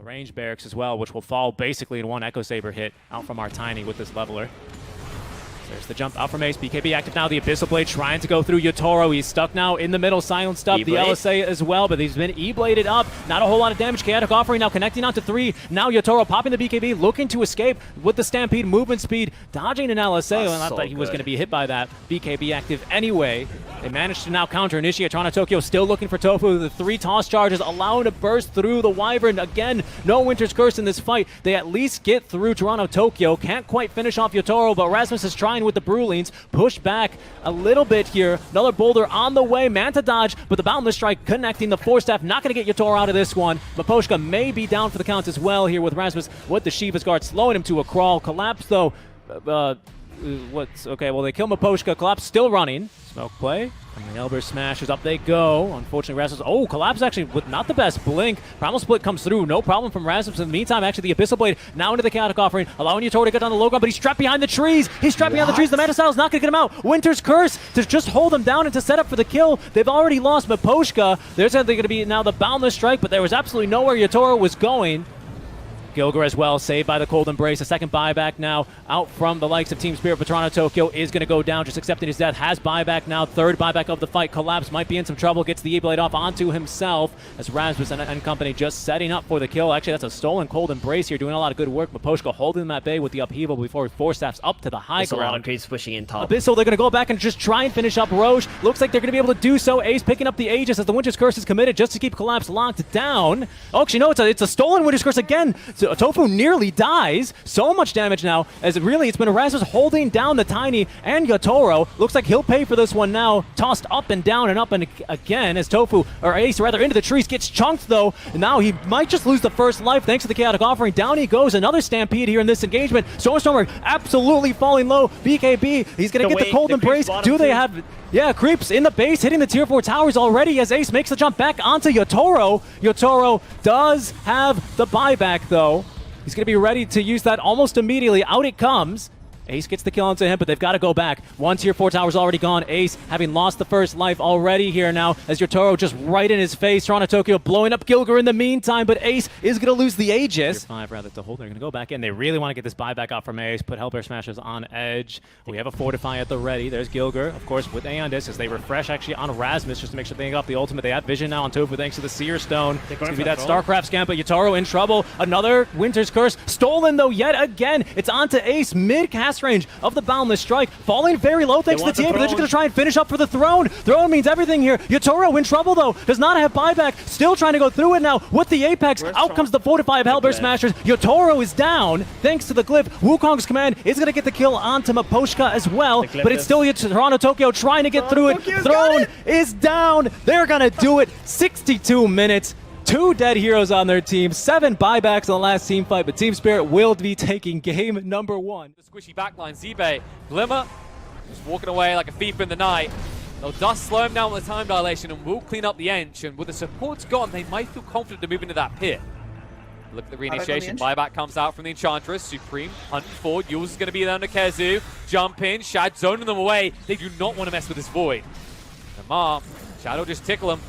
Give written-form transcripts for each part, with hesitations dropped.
range barracks as well, which will fall basically in one Echo Saber hit out from our Tiny with this leveler. There's the jump out from Ace. BKB active now. The Abyssal Blade trying to go through Yotaro. He's stuck now in the middle. Silenced up. The LSA as well, but he's been E-bladed up. Not a whole lot of damage. Chaotic Offering now connecting onto 3. Now Yotaro popping the BKB, looking to escape with the Stampede movement speed, dodging an LSA. Well, I thought he was going to be hit by that. BKB active anyway. They managed to now counter initiate. Toronto Tokyo still looking for Tofu. The 3 toss charges allow him to burst through the Wyvern. Again, no Winter's Curse in this fight. They at least get through Toronto Tokyo. Can't quite finish off Yotaro, but Rasmus is trying with the Brulines. Push back a little bit here. Another boulder on the way. Manta dodge, but the Boundless Strike connecting the Force Staff. Not going to get Yotaro out of this one. Miposhka may be down for the count as well here with Rasmus with the Shiva's Guard, slowing him to a crawl. Collapse, though. What's okay? Well, they kill Miposhka. Collapse still running. Smoke play. And the Elber smashes up they go. Unfortunately, Rasmus. Oh, Collapse actually with not the best blink. Primal Split comes through. No problem from Rasmus. In the meantime, actually, the Abyssal Blade now into the Chaotic Offering, allowing Yotaro to get on the low ground, but he's trapped behind the trees. He's trapped behind the trees. The Manta Style's not going to get him out. Winter's Curse to just hold him down and to set up for the kill. They've already lost Miposhka. There's going to be now the Boundless Strike, but there was absolutely nowhere Yotaro was going. Gilger as well, saved by the Cold Embrace. A second buyback now out from the likes of Team Spirit. But Toronto Tokyo is going to go down, just accepting his death. Has buyback now. Third buyback of the fight. Collapse might be in some trouble. Gets the E-Blade off onto himself as Rasmus and company just setting up for the kill. Actually, that's a stolen Cold Embrace here, doing a lot of good work. Miposhka holding them at bay with the upheaval before Force Staff's up to the high ground. A lot of creeps pushing in top. Abyssal, they're going to go back and just try and finish up Roche. Looks like they're going to be able to do so. Ace picking up the Aegis as the Winter's Curse is committed just to keep Collapse locked down. Oh, actually, no, it's a stolen Winter's Curse again. So Tofu nearly dies. So much damage now, as it's been Erasmus holding down the Tiny and Yotaro. Looks like he'll pay for this one now. Tossed up and down and up and again as Tofu, or Ace rather, into the trees. Gets chunked though. Now he might just lose the first life thanks to the Chaotic Offering. Down he goes. Another Stampede here in this engagement. Stormer absolutely falling low. BKB, he's going to get the Cold Embrace. Do they have... Yeah, creeps in the base, hitting the tier 4 towers already as Ace makes the jump back onto Yotaro. Yotaro does have the buyback though. He's going to be ready to use that almost immediately. Out it comes. Ace gets the kill onto him, but they've got to go back. One tier 4 tower's already gone. Ace having lost the first life already here now as Yotaro just right in his face. Toronto Tokyo blowing up Gilger in the meantime, but Ace is going to lose the Aegis. Tier 5 rather to hold. They're going to go back in. They really want to get this buyback out from Ace. Put Hellbear Smashers on edge. We have a Fortify at the ready. There's Gilger, of course, with Aeon Disc as they refresh actually on Rasmus just to make sure they got the ultimate. They have Vision now on Tofu thanks to the Seer Stone. It's going to be that StarCraft scam, but Yotaro in trouble. Another Winter's Curse. Stolen though yet again. It's onto Ace mid-cast range of the Boundless Strike, falling very low thanks to the team, but they're just going to try and finish up for the throne. Throne means everything here. Yotaro in trouble though, does not have buyback, still trying to go through it now with the Apex. Out comes the Fortify of Hellbear Smashers. Yotaro is down thanks to the Glyph. Wukong's command is going to get the kill onto Miposhka as well, but it's still Toronto Tokyo trying to get through it. Throne is down. They're going to do it. 62 minutes. 2 dead heroes on their team, 7 buybacks in the last team fight, but Team Spirit will be taking game number 1. The squishy backline, Zibe, Glimmer, just walking away like a thief in the night. They'll just slow him down with the time dilation and will clean up the Ench, and with the supports gone, they might feel confident to move into that pit. Look at the reinitiation, buyback comes out from the Enchantress, Supreme, hunting forward, Yules is going to be there under Kezu, jump in, Shad zoning them away, they do not want to mess with this Void. Amar, Shad will just tickle him.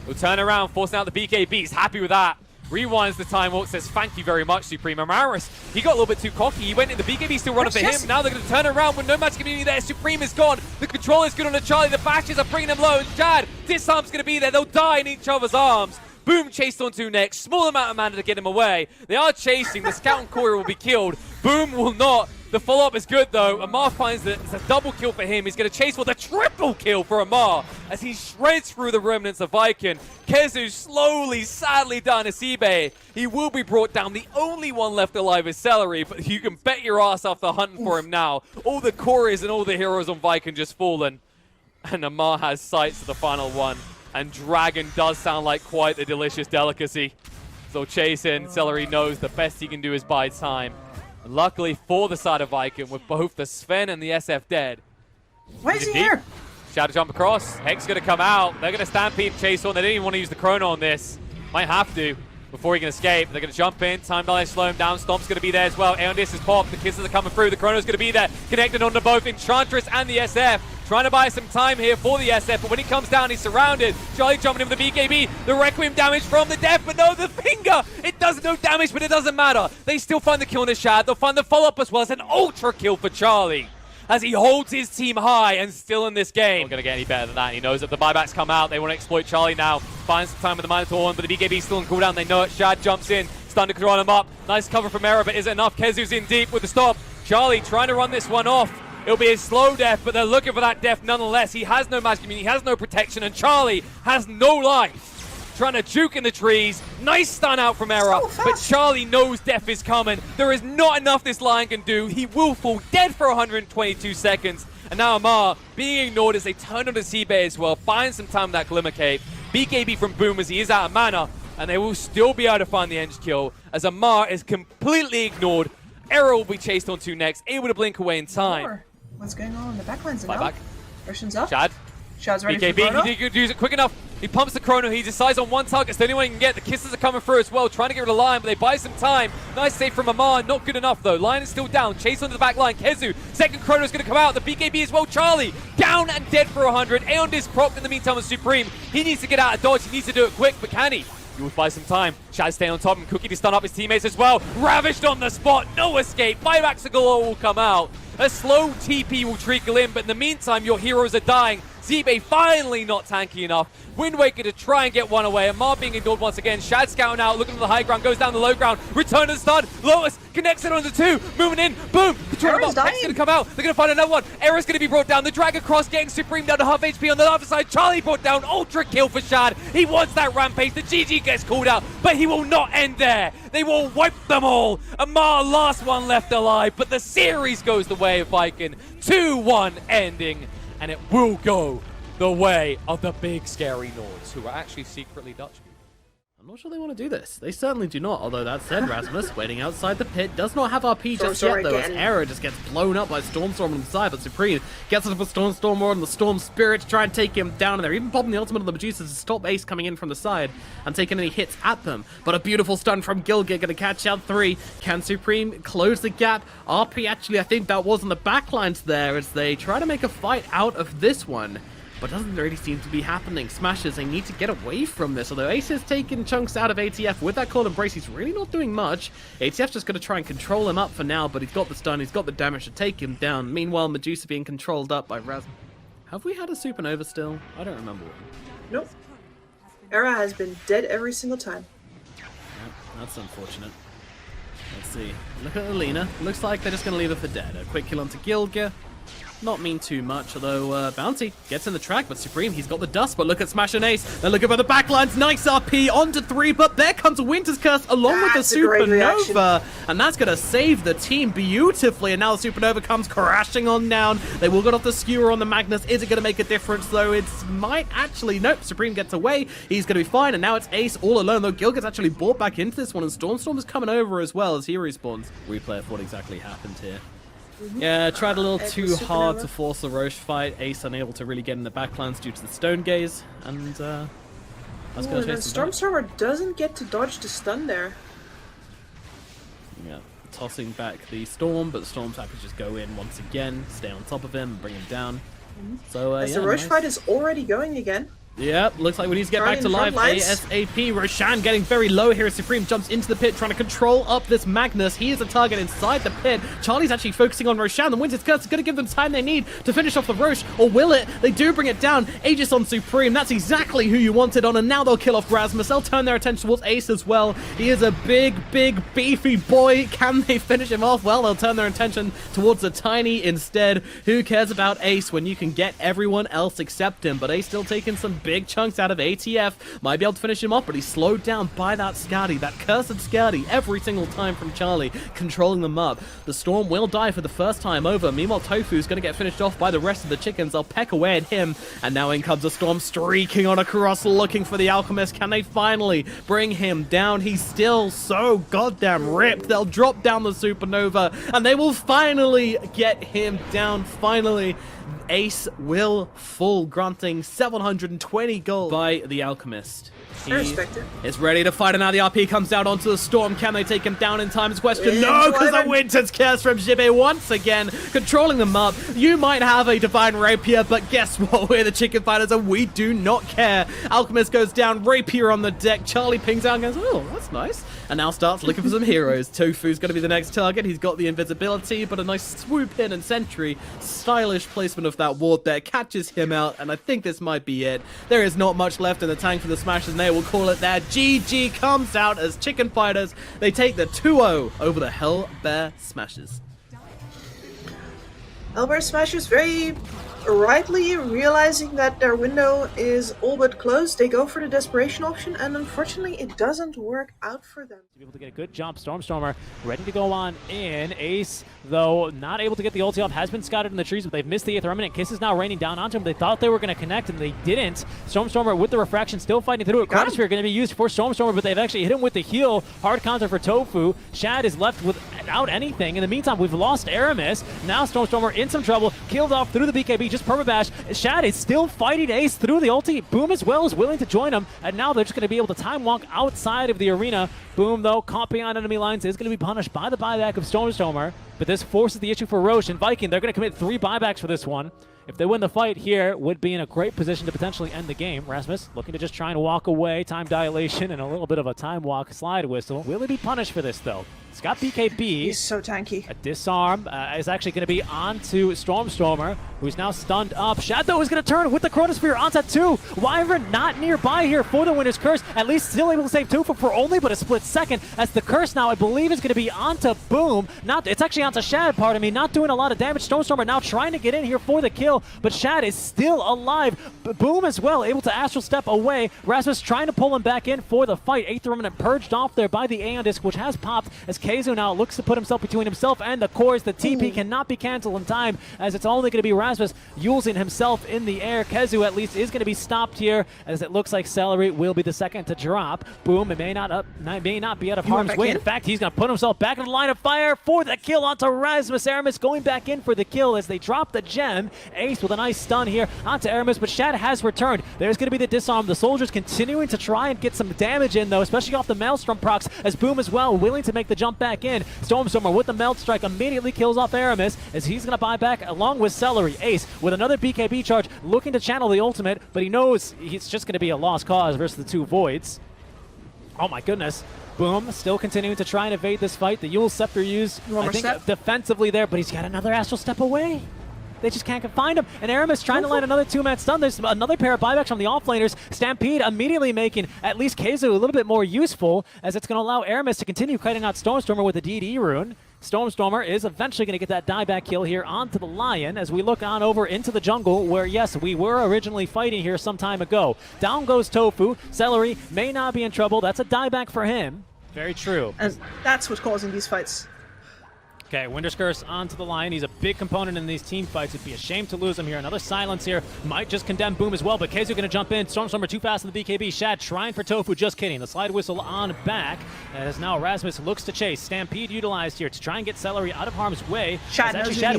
He'll turn around, forcing out the BKB. He's happy with that. Rewinds the time walk, says thank you very much, Supreme. Amaris, he got a little bit too cocky. He went in, the BKB still running for him. Now they're going to turn around with no magic immunity there. Supreme is gone. The controller's good on the Charlie. The bashes are bringing him low. And Jad, Disarm's going to be there. They'll die in each other's arms. Boom chased onto next. Small amount of mana to get him away. They are chasing. The Scout and Courier will be killed. Boom will not. The follow-up is good, though. Amar finds that it's a double kill for him. He's going to chase with a triple kill for Amar as he shreds through the remnants of Viking. Kezu slowly, sadly down to Sibe. He will be brought down. The only one left alive is Celery, but you can bet your ass off they're hunting for him now. All the Couriers and all the heroes on Viking just fallen. And Amar has sights to the final one. And Dragon does sound like quite the delicious delicacy. So chasing, Celery knows the best he can do is buy time. Luckily for the side of Viking, with both the Sven and the SF dead. Why is he here? Shadow jump across. Hex going to come out. They're going to stampede and chase on. They didn't even want to use the chrono on this. Might have to before he can escape. They're going to jump in. Time delay slow him down. Stomp's going to be there as well. Aeon Disc is popped. The kisses are coming through. The chrono's going to be there. Connected onto both Enchantress and the SF. trying to buy some time here for the SF, but when he comes down, he's surrounded. Charlie jumping in with the BKB, the Requiem damage from the Def, but no, the finger! It does no damage, but it doesn't matter. They still find the kill on the Shad, they'll find the follow-up as well as an ultra kill for Charlie, as he holds his team high and still in this game. Not going to get any better than that. He knows that the buybacks come out. They want to exploit Charlie now. Finds some time with the Minotaur, but the BKB still on cooldown. They know it. Shad jumps in. Stun to control him up. Nice cover from Era, but is it enough? Kezu's in deep with the stop. Charlie trying to run this one off. It'll be a slow death, but they're looking for that death nonetheless. He has no magic immunity. He has no protection, and Charlie has no life. Trying to juke in the trees. Nice stun out from Era, but Charlie knows death is coming. There is not enough this Lion can do. He will fall dead for 122 seconds. And now Amar being ignored as they turn on the Seabay as well. Find some time with that Glimmer Cape. BKB from Boom as he is out of mana, and they will still be able to find the edge kill as Amar is completely ignored. Era will be chased onto next, able to blink away in time. What's going on in the backlines now? Back. Russian's up. Shad's ready BKB, for Chrono. he can use it quick enough. He pumps the Chrono, he decides on one target, it's the only one he can get. The kisses are coming through as well, trying to get rid of Lion, but they buy some time. Nice save from Amar, not good enough though. Lion is still down, chase onto the back line. Kezu, second Chrono is going to come out. The BKB as well, Charlie, down and dead for 100. Aeon is propped in the meantime with Supreme. He needs to get out of dodge, he needs to do it quick, but can he? He will buy some time. Shad stay on top and Cookie to stun up his teammates as well. Ravished on the spot, no escape. Buybacks galore will come out. A slow TP will trickle in, but in the meantime, your heroes are dying. Zebe finally not tanky enough. Wind Waker to try and get one away. Amar being ignored once again. Shad scouting out, looking for the high ground, goes down the low ground. Return to the stun. Lotus connects it onto two. Moving in. Boom. Era's dying. It's going to come out. They're going to find another one. Era's going to be brought down. The Dragon Cross getting Supreme down to half HP on the other side. Charlie brought down. Ultra kill for Shad. He wants that rampage. The GG gets called out, but he will not end there. They will wipe them all. Amar, last one left alive, but the series goes the way of Viking. 2-1 ending, and it will go the way of the big scary Nords, who are actually secretly Dutch people. I'm not sure they want to do this. They certainly do not, although that said, Rasmus, waiting outside the pit, does not have RP just yet, though, as Era just gets blown up by Stormstorm on the side, but Supreme gets up a Stormstorm on the Storm Spirit to try and take him down, and they're even popping the ultimate on the Medusa to stop Ace coming in from the side and taking any hits at them. But a beautiful stun from Gilgit, going to catch out 3. Can Supreme close the gap? RP, actually, I think that was on the backlines there, as they try to make a fight out of this one. But doesn't really seem to be happening. Smashers, they need to get away from this. Although Ace has taken chunks out of ATF with that Cold Embrace, he's really not doing much. ATF's just going to try and control him up for now, but he's got the stun, he's got the damage to take him down. Meanwhile, Medusa being controlled up by Raz. Have we had a Supernova still? I don't remember one. Nope. Era has been dead every single time. Yep, that's unfortunate. Let's see. Look at Alina. Looks like they're just going to leave her for dead. A quick kill onto Gilga. Not mean too much, although Bounty gets in the track, but Supreme, he's got the dust, but look at Smash and Ace. They're looking for the backlines, nice RP onto 3, but there comes a Winter's Curse along with the Supernova, and that's going to save the team beautifully, and now the Supernova comes crashing on down. They will get off the skewer on the Magnus. Is it going to make a difference, though? It might actually. Nope, Supreme gets away. He's going to be fine, and now it's Ace all alone, though Gil gets actually brought back into this one, and Storm is coming over as well as he respawns. Replay of what exactly happened here. Yeah, tried a little too hard to force the Roche fight. Ace unable to really get in the backlines due to the Stone Gaze, and that's going to chase him. Stormstormer doesn't get to dodge the stun there. Yeah, tossing back the Storm, but the Storm's happy to just go in once again, stay on top of him, and bring him down. So As yeah, the Roche fight is already going again. Yep, looks like we need to get back to live ASAP. Roshan getting very low here as Supreme jumps into the pit, trying to control up this Magnus. He is a target inside the pit. Charlie's actually focusing on Roshan. The Winter's Curse is going to give them time they need to finish off the Roche, or will it? They do bring it down. Aegis on Supreme. That's exactly who you wanted on, and now they'll kill off Rasmus. They'll turn their attention towards Ace as well. He is a big, beefy boy. Can they finish him off? Well, they'll turn their attention towards the Tiny instead. Who cares about Ace when you can get everyone else except him? But Ace still taking some big chunks out of ATF. Might be able to finish him off, but he's slowed down by that Skadi, that cursed Skadi, every single time from Charlie, controlling them up. The Storm will die for the first time over. Meanwhile, Tofu's going to get finished off by the rest of the chickens. They'll peck away at him, and now in comes the Storm streaking on across, looking for the Alchemist. Can they finally bring him down? He's still so goddamn ripped. They'll drop down the Supernova, and they will finally get him down, finally. Ace will fall, granting 720 gold by the Alchemist. I respect it. Is ready to fight, and now the RP comes down onto the Storm. Can they take him down in time? Is question. It's No, because the Wyvern. Winter's Curse from Jibe once again, controlling them up. You might have a Divine Rapier, but guess what? We're the Chicken Fighters, and we do not care. Alchemist goes down, Rapier on the deck. Charlie pings out and goes, oh, that's nice. And now starts looking for some heroes. Tofu's going to be the next target. He's got the invisibility, but a nice swoop in and sentry. Stylish placement of that ward there. Catches him out, and I think this might be it. There is not much left in the tank for the Smashers, and they will call it there. GG comes out as Chicken Fighters. They take the 2-0 over the Hellbear Smashers. Albert Smashers very rightly realizing that their window is all but closed. They go for the Desperation option, and unfortunately it doesn't work out for them. To be able to get a good jump, Stormstormer ready to go on in. Ace, though, not able to get the ulti off, has been scouted in the trees, but they've missed the Aether Remnant. Kiss is now raining down onto him. They thought they were going to connect, and they didn't. Stormstormer with the refraction, still fighting through it. Chronosphere going to be used for Stormstormer, but they've actually hit him with the heal. Hard counter for Tofu. Shad is left without anything. In the meantime, we've lost Aramis. Now Stormstormer in some trouble, killed off through the BKB, just permabash. Shad is still fighting Ace through the ulti. Boom as well is willing to join him, and now they're just going to be able to time walk outside of the arena. Boom, though, caught behind enemy lines, is going to be punished by the buyback of Stormstormer, but this forces the issue for Roche and Viking. They're going to commit 3 buybacks for this one. If they win the fight here, would be in a great position to potentially end the game. Rasmus looking to just try and walk away. Time dilation and a little bit of a time walk slide whistle. Will he be punished for this, though? It's got BKB. He's so tanky. A disarm is actually going to be onto Stormstormer, who's now stunned up. Shadow is going to turn with the Chronosphere onto 2. Wyvern not nearby here for the Winter's Curse. At least still able to save Tofu for only but a split second, as the Curse now, I believe, is going to be onto Boom. It's actually onto Shad, pardon me, not doing a lot of damage. Stormstormer now trying to get in here for the kill, but Shad is still alive. Boom as well, able to Astral Step away. Rasmus trying to pull him back in for the fight. Aether Remnant purged off there by the Aeon Disc, which has popped, as Keizu now looks to put himself between himself and the cores. The TP cannot be canceled in time, as it's only going to be Rasmus using himself in the air. Keizu at least is going to be stopped here, as it looks like Celery will be the second to drop. Boom, it may not be out of harm's way. In fact, he's going to put himself back in the line of fire for the kill onto Rasmus. Aramis going back in for the kill as they drop the gem. Ace with a nice stun here onto Aramis, but Shad has returned. There's going to be the disarm. The soldiers continuing to try and get some damage in, though, especially off the Maelstrom procs, as Boom as well willing to make the jump back in. Stormstormer with the Melt Strike immediately kills off Aramis, as he's going to buy back along with Celery. Ace with another BKB charge, looking to channel the ultimate, but he knows it's just going to be a lost cause versus the 2 Voids. Oh my goodness. Boom, still continuing to try and evade this fight. The Yule Scepter used, I think, defensively there, but he's got another Astral Step away. They just can't find him. And Aramis trying to land another 2-man stun. There's another pair of buybacks from the offlaners. Stampede immediately making at least Keizu a little bit more useful, as it's going to allow Aramis to continue kiting out Stormstormer with the DD rune. Stormstormer is eventually going to get that dieback kill here onto the Lion, as we look on over into the jungle, where, yes, we were originally fighting here some time ago. Down goes Tofu. Celery may not be in trouble. That's a dieback for him. Very true. And that's what's causing these fights. Okay, Winter's Curse onto the Lion. He's a big component in these team fights. It'd be a shame to lose him here. Another silence here. Might just condemn Boom as well, but Keizu going to jump in. Stormstormer too fast in the BKB. Shad trying for Tofu. Just kidding. The slide whistle on back, as now Rasmus looks to chase. Stampede utilized here to try and get Celery out of harm's way. Shad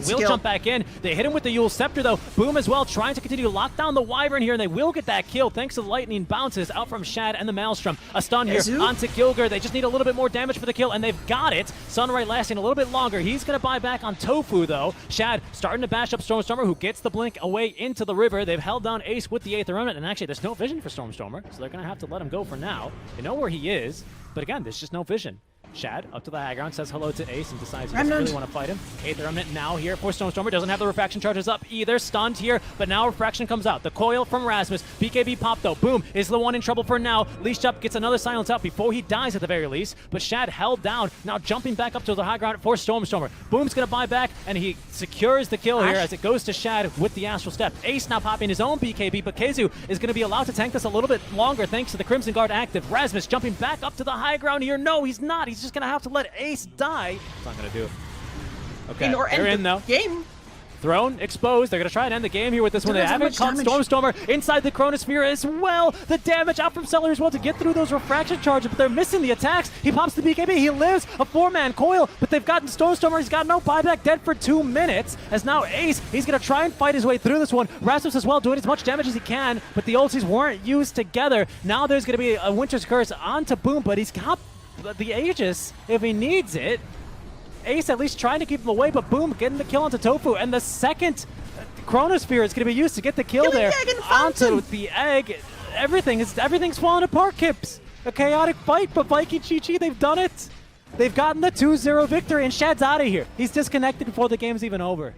will jump back in. They hit him with the Yule Scepter, though. Boom as well, trying to continue to lock down the Wyvern here, and they will get that kill thanks to the lightning bounces out from Shad and the Maelstrom. A stun here onto Gilger. They just need a little bit more damage for the kill, and they've got it. Sunray lasting a little bit longer. He's going to buy back on Tofu, though. Shad starting to bash up Stormstormer, who gets the blink away into the river. They've held down Ace with the Aether Remnant, and actually there's no vision for Stormstormer, so they're going to have to let him go for now. They know where he is, but again, there's just no vision. Shad up to the high ground, says hello to Ace, and decides he doesn't really want to fight him. Aether Remnant now here for Stormstormer. Doesn't have the refraction charges up either. Stunned here, but now refraction comes out. The coil from Rasmus. BKB pop, though. Boom is the one in trouble for now. Leashed up, gets another silence out before he dies at the very least. But Shad held down, now jumping back up to the high ground for Stormstormer. Boom's going to buy back, and he secures the kill here as it goes to Shad with the Astral Step. Ace now popping his own BKB, but Keizu is going to be allowed to tank this a little bit longer thanks to the Crimson Guard active. Rasmus jumping back up to the high ground here. No, he's not. He's just going to have to let Ace die. It's not going to do it. Okay, they're in, though. Game. Throne exposed. They're going to try and end the game here with this one. They Doesn't haven't have caught much damage. Stormstormer inside the Chronosphere as well. The damage out from Cellar as well to get through those refraction charges, but they're missing the attacks. He pops the BKB. He lives a 4-man coil, but they've gotten Stormstormer. He's got no buyback, dead for 2 minutes. As now Ace, he's going to try and fight his way through this one. Rasmus as well, doing as much damage as he can, but the ultis weren't used together. Now there's going to be a Winter's Curse onto Boom, but he's got the Aegis if he needs it. Ace at least trying to keep him away, but Boom getting the kill onto Tofu, and the second Chronosphere is going to be used to get the kill there onto the egg. Everything's falling apart, Kips. A chaotic fight, but Viking Chi-Chi, they've done it. They've gotten the 2-0 victory, and Shad's out of here. He's disconnected before the game's even over.